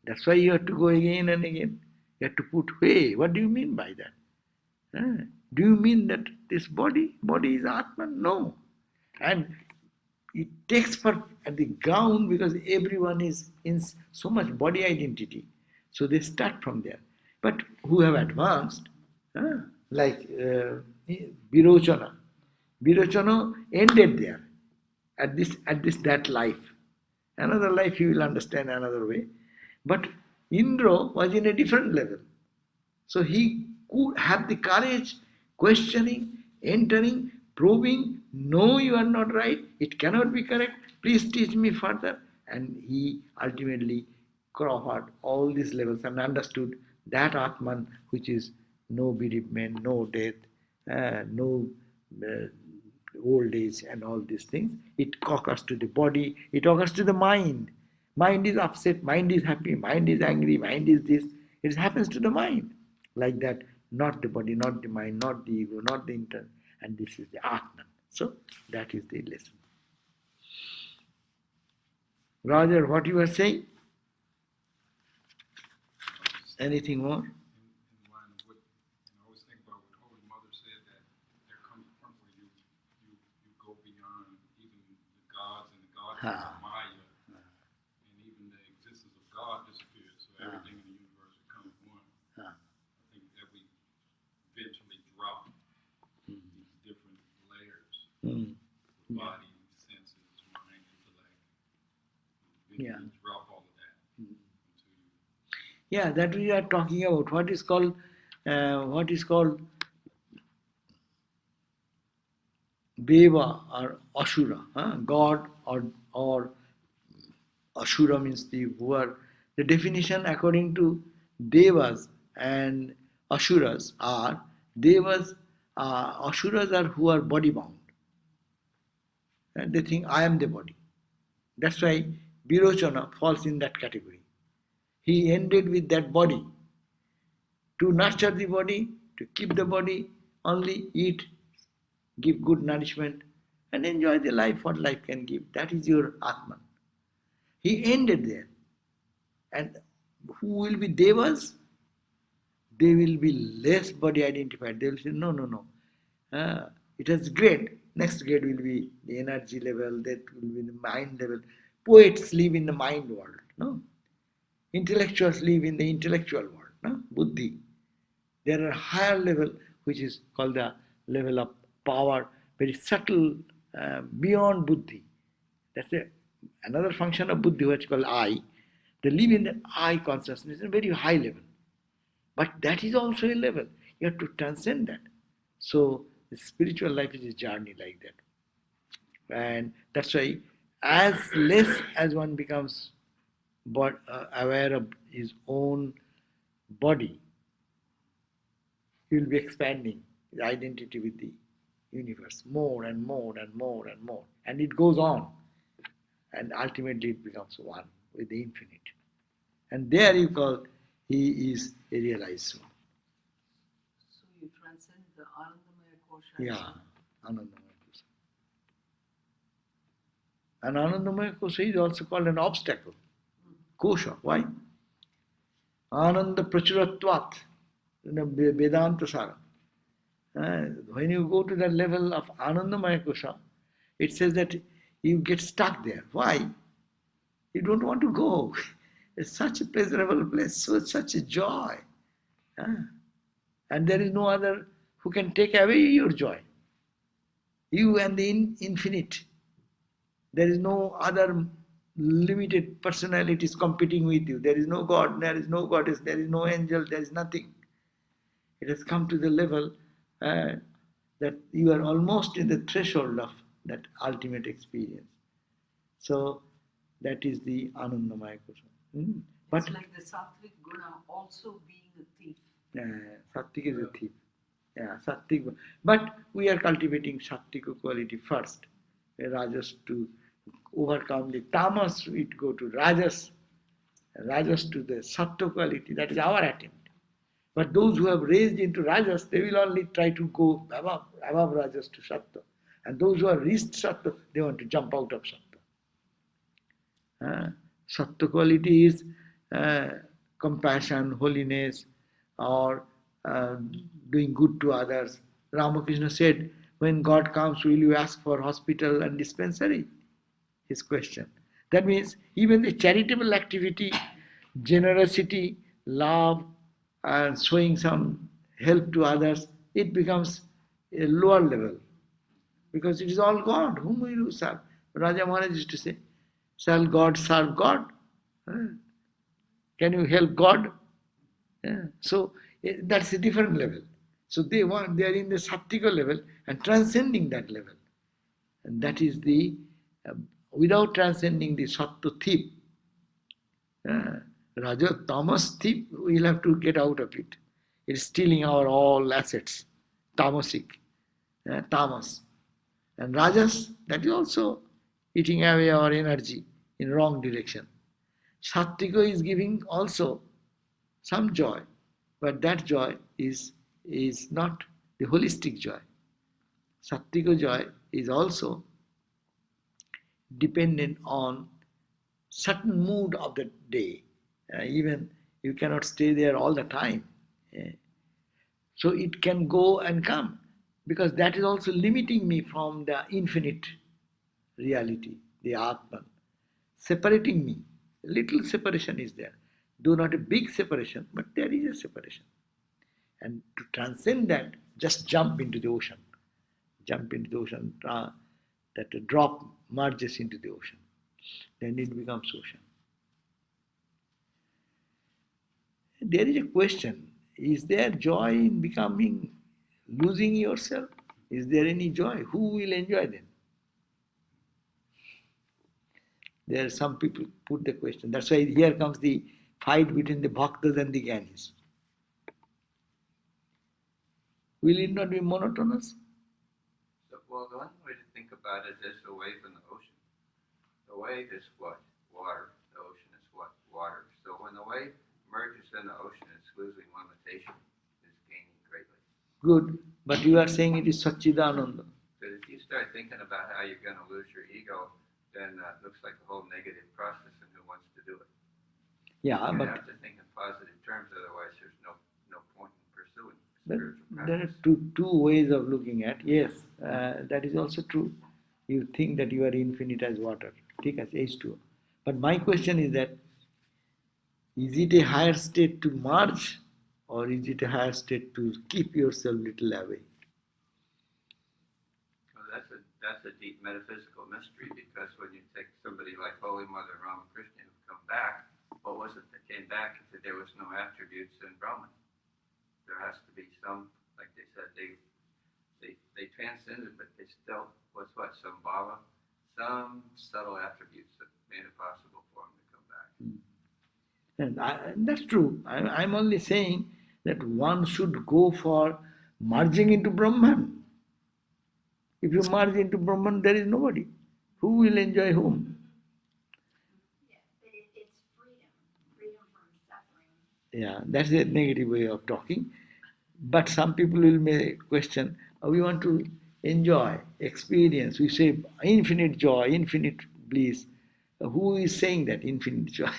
That's why you have to go again and again. You have to put, hey, what do you mean by that? Do you mean that this body is Atman? No. And it takes for at the ground because everyone is in so much body identity. So they start from there. But who have advanced, like Virochana. Virochana ended there at this that life. Another life you will understand another way. But Indra was in a different level. So he could have the courage, questioning, entering, probing, no, you are not right, it cannot be correct, please teach me further. And he ultimately covered all these levels and understood that Atman, which is no bereavement, no death, no uh, old age, and all these things. It occurs to the body, it occurs to the mind. Mind is upset, mind is happy, mind is angry, mind is this. It happens to the mind. Like that, not the body, not the mind, not the ego, not the internal. And this is the Atman. So that is the lesson. Roger, what you were saying? Anything more? In line with, I always think about what Holy Mother said, that there comes a point where you go beyond even the gods and the goddesses of Maya, and even the existence of God disappears. So everything in the universe becomes one. I think that we eventually drop these different layers, body, senses, mind, intellect. Eventually drop all of that until you. Yeah, that we are talking about. What is called Deva or Ashura, God or Ashura means the who are the definition according to Devas and Asuras are Devas, Asuras are who are body bound. And they think I am the body. That's why Virochana falls in that category. He ended with that body. To nurture the body, to keep the body, only eat, give good nourishment, and enjoy the life what life can give. That is your Atman. He ended there. And who will be Devas? They will be less body identified. They will say, no, no, no. It is great. Next grade will be the energy level, that will be the mind level. Poets live in the mind world. No? Intellectuals live in the intellectual world. No? Buddhi. There are higher level, which is called the level of power, very subtle, beyond buddhi. That's another function of buddhi, which is called I. They live in the I consciousness, a very high level. But that is also a level. You have to transcend that. So the spiritual life is a journey like that. And that's why as less as one becomes aware of his own body, he will be expanding his identity with the universe more and more and more and more. And it goes on. And ultimately it becomes one with the infinite. And there you call he is a realized soul. So you transcend the Anandamaya Kosha. Yeah, Anandamaya Kosha. And Anandamaya Kosha is also called an obstacle. Kosha. Why? Ananda Prachuratvat. In the Vedanta Saga. When you go to that level of Anandamaya Kosha, it says that you get stuck there. Why? You don't want to go. It's such a pleasurable place, such a joy. And there is no other who can take away your joy. You and the infinite. There is no other limited personalities competing with you. There is no God, there is no goddess, there is no angel, there is nothing. It has come to the level that you are almost in the threshold of that ultimate experience. So that is the Anandamaya Kosha. But it's like the sattvic guna also being a thief. Sattvik is a thief. Yeah, Sattvik. But we are cultivating Sattvik quality first. Rajas to overcome the tamas, it go to Rajas. Rajas to the Sattva quality. That is our attempt. But those who have raised into Rajas, they will only try to go above Rajas to Sattva. And those who have reached Sattva, they want to jump out of Sattva. Sattva quality is compassion, holiness, or doing good to others. Ramakrishna said, when God comes, will you ask for hospital and dispensary? His question. That means even the charitable activity, generosity, love, and showing some help to others, it becomes a lower level. Because it is all God. Whom will you serve? Raja Maharaj used to say, shall God serve God? Can you help God? So that's a different level. So they are in the Sattvika level and transcending that level. And that is the, without transcending the Sattva thief, Raja Tamas thief, we'll have to get out of it. It's stealing our all assets. Tamasic. Tamas. And Rajas, that is also eating away our energy in wrong direction. Sattvika is giving also some joy, but that joy is not the holistic joy. Sattvika joy is also dependent on certain mood of the day. Even you cannot stay there all the time. So it can go and come, because that is also limiting me from the infinite reality, the Atman, separating me. Little separation is there, though not a big separation, but there is a separation. And to transcend that, just jump into the ocean. Jump into the ocean, that a drop merges into the ocean. Then it becomes ocean. There is a question, is there joy in losing yourself? Is there any joy? Who will enjoy then? There are some people put the question. That's why here comes the fight between the bhaktas and the gyanis. Will it not be monotonous? Well, the one way to think about it is the wave in the ocean. The wave is what? Water. The ocean is what? Water. So when the wave merges in the ocean, it's losing limitation. It's gaining greatly. Good. But you are saying it is Satchidananda. But if you start thinking about how you're going to lose your ego, then it looks like a whole negative process, and who wants to do it? Yeah, you but have to think in positive terms, otherwise there's no point in pursuing but spiritual practice. there are two ways of looking at. Yes, that is also true. You think that you are infinite as water, take as H2O. But my question is that, is it a higher state to merge, or is it a higher state to keep yourself little away? Well, that's a deep metaphysical mystery, because when you take somebody like Holy Mother Ramakrishna who come back, what was it that came back if there was no attributes in Brahman? There has to be some, like they said, they transcended, but they still was what? Some bhava, some subtle attributes that made it possible for them to come back. And that's true. I'm only saying that one should go for merging into Brahman. If you merge into Brahman, there is nobody. Who will enjoy whom? Yeah, but it's freedom from suffering. Yeah, that's a negative way of talking. But some people will may question, we want to enjoy, experience. We say infinite joy, infinite bliss. Who is saying that infinite joy?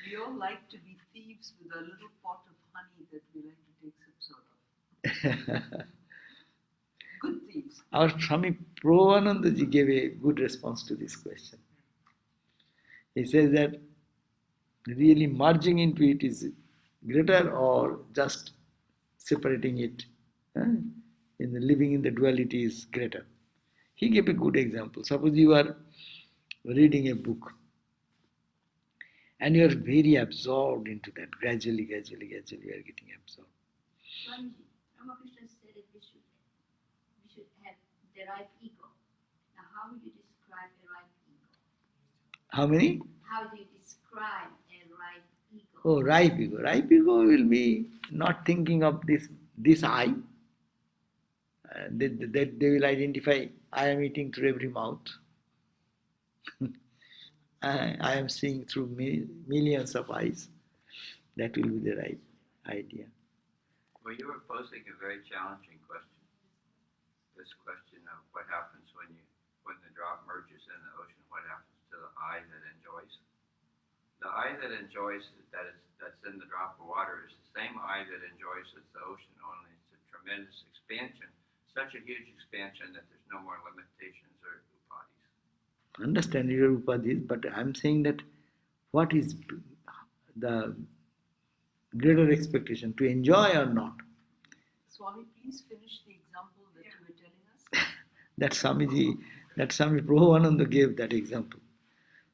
We all like to be thieves with a little pot of honey that we like to take sips out of. Good thieves. Our Swami Sarvadevananda gave a good response to this question. He says that really merging into it is greater, or just separating it, in the living in the duality is greater. He gave a good example. Suppose you are reading a book and you are very absorbed into that. Gradually you are getting absorbed. Swamiji, Ramakrishna said that we should have the right ego. Now, how would you describe a right ego? How many? How do you describe describe a ripe ego? Oh, ripe ego. Ripe ego will be not thinking of this I. They will identify, I am eating through every mouth. I am seeing through millions of eyes. That will be the right idea. Well, you were posing a very challenging question. This question of what happens when the drop merges in the ocean, what happens to the eye that enjoys? The eye that enjoys that's in the drop of water is the same eye that enjoys the ocean, only it's a tremendous expansion, such a huge expansion that there's no more limitations or upadhis. Understand your upadhis, but I am saying that what is the greater expectation, to enjoy or not? Swami, please finish the example that you were telling us. That Swami Prabhupada gave that example.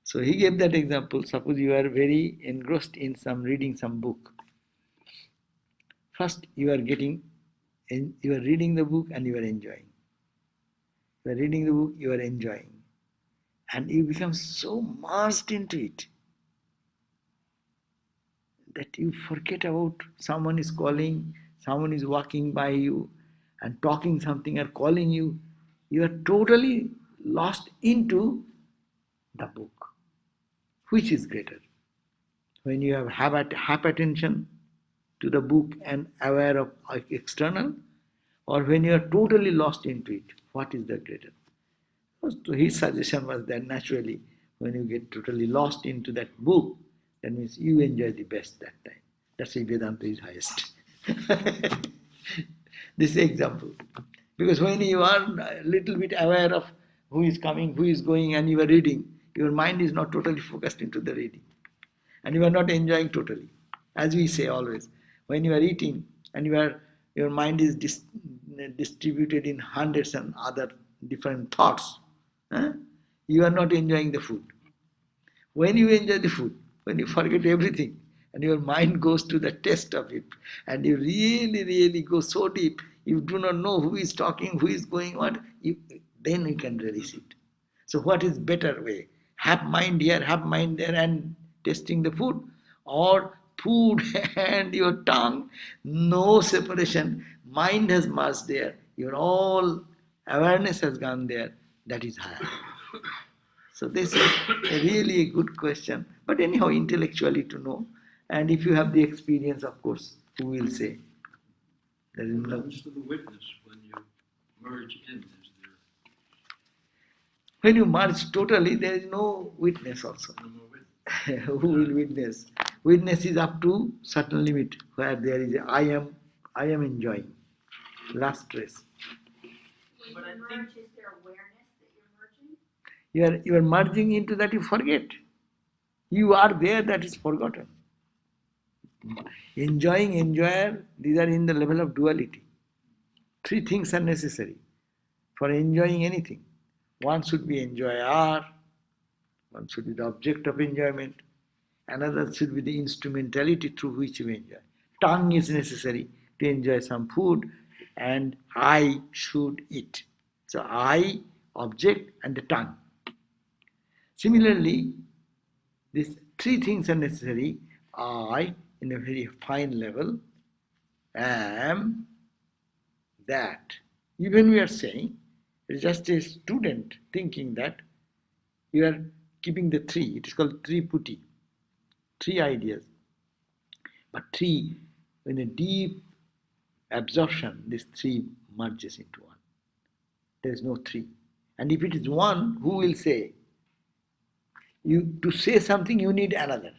So he gave that example. Suppose you are very engrossed in reading some book. First you are reading the book and you are enjoying. You are reading the book, you are enjoying. And you become so immersed into it that you forget about someone is calling, someone is walking by you and talking something or calling you. You are totally lost into the book. Which is greater? When you have attention to the book and aware of external, or when you are totally lost into it, what is the greater? So his suggestion was that naturally, when you get totally lost into that book, that means you enjoy the best that time. That's why Vedanta is highest. This is example. Because when you are a little bit aware of who is coming, who is going, and you are reading, your mind is not totally focused into the reading. And you are not enjoying totally. As we say always, when you are eating and your mind is distributed in hundreds and other different thoughts, you are not enjoying the food. When you enjoy the food, when you forget everything, and your mind goes to the taste of it, and you really, really go so deep, you do not know who is talking, who is going what, then you can release it. So what is better way? Have mind here, have mind there, and tasting the food, or food and your tongue, no separation, mind has merged there, your all awareness has gone there, that is higher. So this is really a good question. But anyhow, intellectually to know, and if you have the experience, of course, who will say? There is What no. happens to the witness when you merge in? Is When you merge totally, there is no witness also. there no more witness? Who will witness? Witness is up to certain limit where there is I am enjoying. Last trace. When But you I merge, think- is there awareness that you're merging? You are merging into that, you forget. You are there, that is forgotten. Enjoying, enjoyer, these are in the level of duality. Three things are necessary for enjoying anything. One should be enjoyer, one should be the object of enjoyment, another should be the instrumentality through which you enjoy. Tongue is necessary to enjoy some food, and I should eat. So I, object, and the tongue. Similarly, these three things are necessary. I, in a very fine level, am that. Even we are saying, it's just a student thinking that you are keeping the three. It is called triputi, three ideas. But three, in a deep absorption, this three merges into one. There is no three. And if it is one, who will say? To say something, you need another.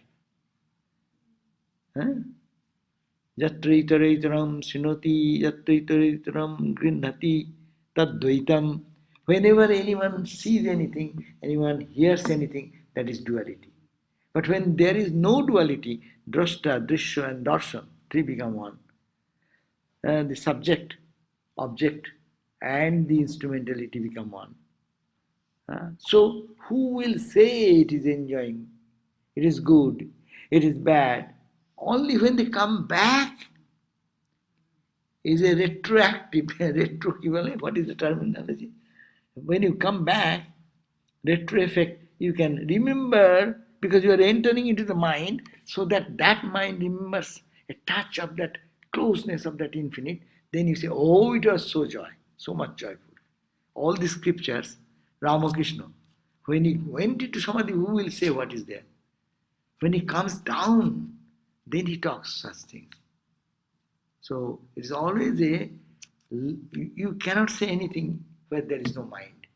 Yatraitaram shinoti, yatraitaram grindhati, tadvaitam. Whenever anyone sees anything, anyone hears anything, that is duality. But when there is no duality, drashta, drishya and darshan, three become one. The subject, object and the instrumentality become one. So who will say it is enjoying, it is good, it is bad? Only when they come back is a retroactive, retro equivalent. What is the terminology? When you come back, retro effect, you can remember because you are entering into the mind, so that that mind remembers a touch of that closeness of that infinite. Then you say, oh, it was so joy, so much joyful. All the scriptures, Ramakrishna, when he went into Samadhi, who will say what is there? When he comes down, then he talks such things. So it is always you cannot say anything where there is no mind.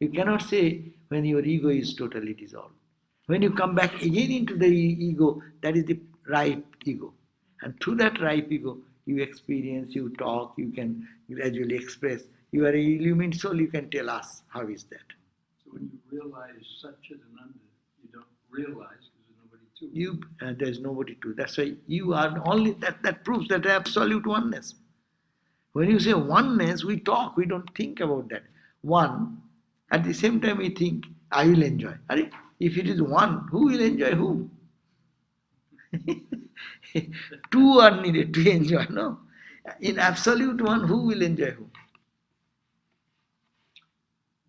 You cannot say when your ego is totally dissolved. When you come back again into the ego, that is the ripe ego. And through that ripe ego, you experience, you talk, you can gradually express. You are an illumined soul, you can tell us how is that. So when you realize Satchidananda, you don't realize because there's nobody to it. There's nobody to. That's why you are only, that proves that absolute oneness. When you say oneness, we talk, we don't think about that. One, at the same time we think, I will enjoy. If it is one, who will enjoy whom? Two are needed to enjoy, no? In absolute one, who will enjoy whom?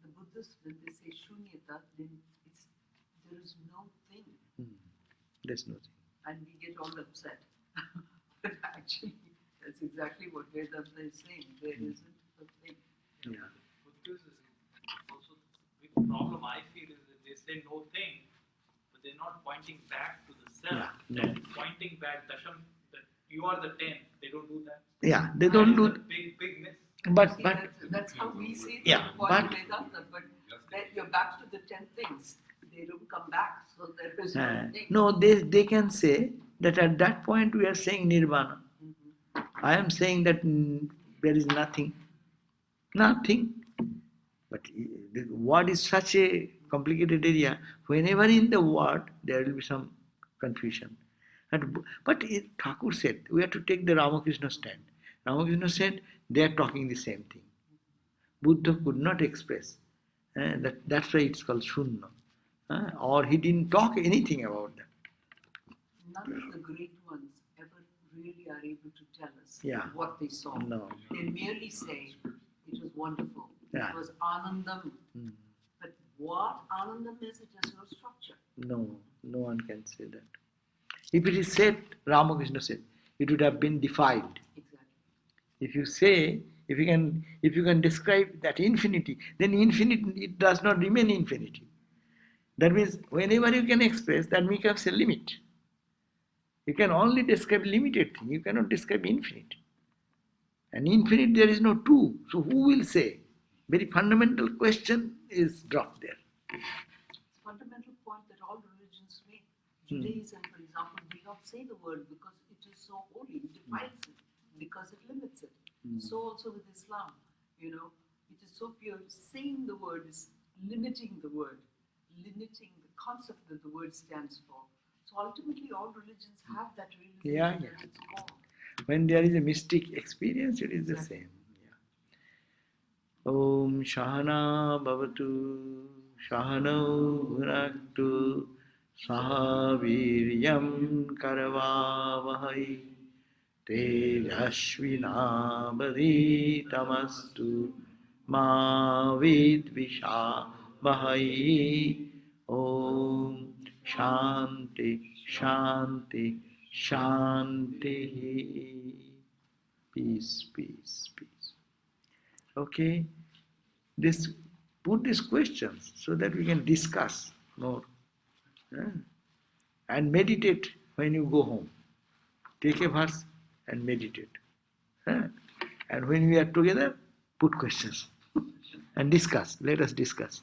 The Buddhists, when they say shunyata, then there is no thing. There's no thing. And we get all upset. But actually, that's exactly what Vedanta is saying. There isn't a thing. Yeah. Buddhism is also the problem I feel is that they say no thing, but they're not pointing back to the self. Yeah, no. That pointing back, Dasham, that you are the 10. They don't do that. Yeah, they don't do. Big miss. But See, but that's how we see it yeah, in the but Vedanta. But then you're back to the 10 things. They don't come back. So there is no thing. no, they can say that at that point we are saying nirvana. I am saying that there is nothing. Nothing. But the word is such a complicated area. Whenever in the word, there will be some confusion. But Thakur said, we have to take the Ramakrishna stand. Ramakrishna said, they are talking the same thing. Buddha could not express. That's why it's called Shunna. Or he didn't talk anything about that. None of the great ones ever really are able to tell us Yeah. what they saw. No. They merely say it was wonderful. Yeah. It was Anandam. But what Anandam is, it has no structure. No one can say that. If it is said, Ramakrishna said, it would have been defied. Exactly. If you say, if you can describe that infinity, then infinity, it does not remain infinity. That means whenever you can express, that becomes a limit. You can only describe limited thing, you cannot describe infinite. And infinite there is no two. So who will say? Very fundamental question is dropped there. It's a fundamental point that all religions make. Judaism, for example, will not say the word because it is so holy, it defines it, because it limits it. So also with Islam, it is so pure. Saying the word is limiting the word, limiting the concept that the word stands for. So ultimately all religions have that realization at its core. When there is a mystic experience, it is the same. Om Shahana Bhavatu Shahano Bhunaktu Sahaviryam Karavavahai Tejashvinabaditamastu Ma Vidvisha Bahai. Om Shanti Shanti Shanti. Peace, peace, peace. Okay, put these questions so that we can discuss more. And meditate when you go home. Take a verse and meditate. And when we are together, put questions and discuss. Let us discuss.